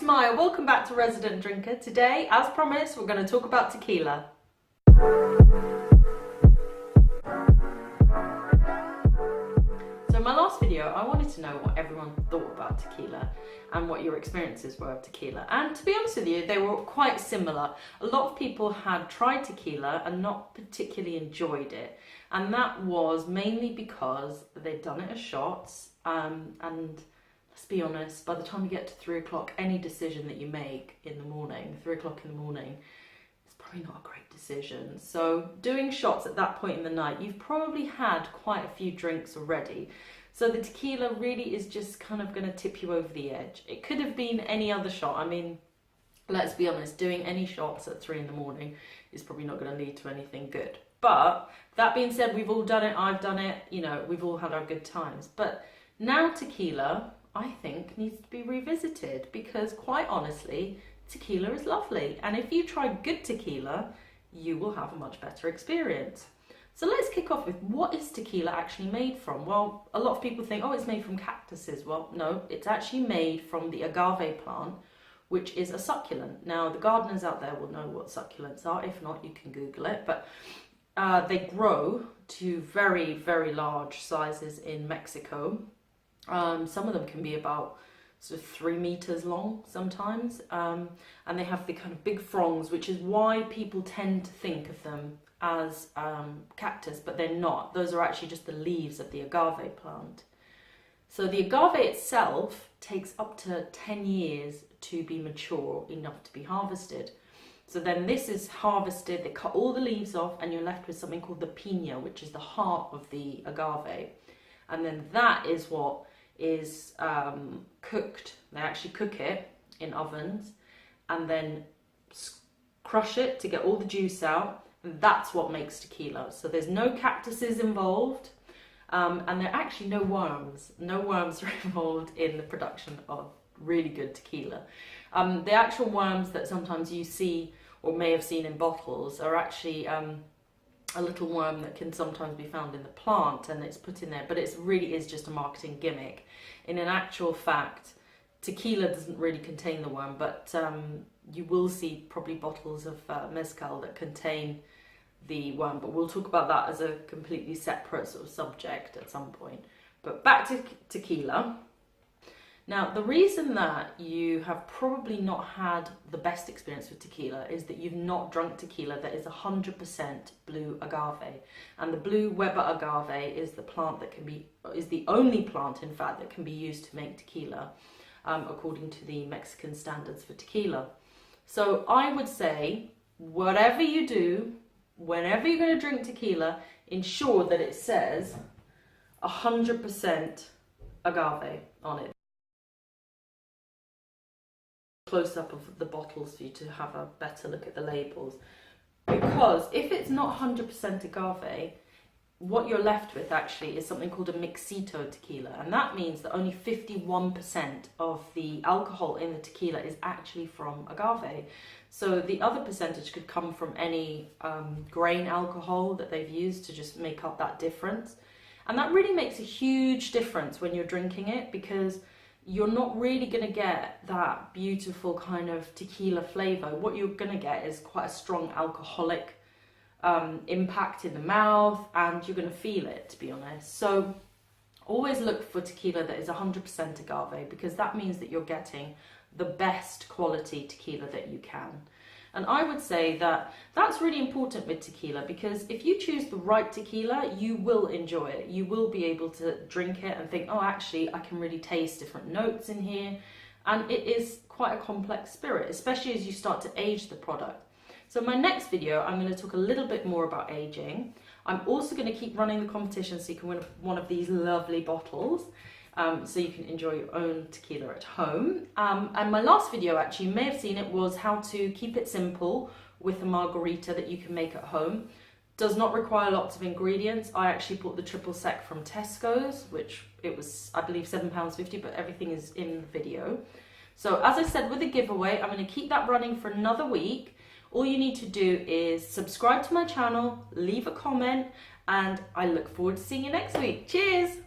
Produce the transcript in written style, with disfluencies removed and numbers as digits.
Maya, welcome back to Resident Drinker. Today, as promised, we're going to talk about tequila. So in my last video, I wanted to know what everyone thought about tequila and what your experiences were of tequila. And to be honest with you, they were quite similar. A lot of people had tried tequila and not particularly enjoyed it. And that was mainly because they'd done it as shots and let's be honest, by the time you get to 3 o'clock, any decision that you make in the morning, 3 o'clock in the morning, it's probably not a great decision. So doing shots at that point in the night, you've probably had quite a few drinks already. So the tequila really is just kind of going to tip you over the edge. It could have been any other shot. I mean, let's be honest, doing any shots at 3 in the morning is probably not going to lead to anything good. But that being said, we've all done it, I've done it, you know, we've all had our good times. But now tequila, I think, needs to be revisited because quite honestly, tequila is lovely. And if you try good tequila, you will have a much better experience. So let's kick off with, what is tequila actually made from? Well, a lot of people think, oh, it's made from cactuses. Well, no, it's actually made from the agave plant, which is a succulent. Now, the gardeners out there will know what succulents are. If not, you can Google it. But they grow to very, very large sizes in Mexico. Some of them can be about sort of 3 meters long sometimes, and they have the kind of big fronds, which is why people tend to think of them as cactus, but they're not. Those are actually just the leaves of the agave plant. So the agave itself takes up to 10 years to be mature enough to be harvested. So then this is harvested, they cut all the leaves off, and you're left with something called the piña, which is the heart of the agave. And then that is what is cooked. They actually cook it in ovens and then crush it to get all the juice out. And that's what makes tequila. So there's no cactuses involved, and there are actually no worms. No worms are involved in the production of really good tequila. The actual worms that sometimes you see or may have seen in bottles are actually a little worm that can sometimes be found in the plant, and it's put in there, but it really is just a marketing gimmick. In an actual fact, tequila doesn't really contain the worm, but you will see probably bottles of mezcal that contain the worm, but we'll talk about that as a completely separate sort of subject at some point. But back to tequila. Now, the reason that you have probably not had the best experience with tequila is that you've not drunk tequila that is 100% blue agave. And the blue Weber agave is the plant that is the only plant, in fact, that can be used to make tequila, according to the Mexican standards for tequila. So I would say, whatever you do, whenever you're going to drink tequila, ensure that it says 100% agave on it. Close up of the bottles for you to have a better look at the labels, because if it's not 100% agave, what you're left with actually is something called a mixito tequila, and that means that only 51% of the alcohol in the tequila is actually from agave. So the other percentage could come from any grain alcohol that they've used to just make up that difference, and that really makes a huge difference when you're drinking it, because you're not really going to get that beautiful kind of tequila flavor. What you're going to get is quite a strong alcoholic impact in the mouth, and you're going to feel it, to be honest. So always look for tequila that is 100% agave, because that means that you're getting the best quality tequila that you can. And I would say that that's really important with tequila, because if you choose the right tequila, you will enjoy it. You will be able to drink it and think, oh, actually, I can really taste different notes in here. And it is quite a complex spirit, especially as you start to age the product. So in my next video, I'm going to talk a little bit more about aging. I'm also going to keep running the competition so you can win one of these lovely bottles. So you can enjoy your own tequila at home. And my last video, actually, you may have seen it, was how to keep it simple with a margarita that you can make at home. Does not require lots of ingredients. I actually bought the triple sec from Tesco's, which it was, I believe, £7.50, but everything is in the video. So as I said with the giveaway, I'm going to keep that running for another week. All you need to do is subscribe to my channel, leave a comment, and I look forward to seeing you next week. Cheers!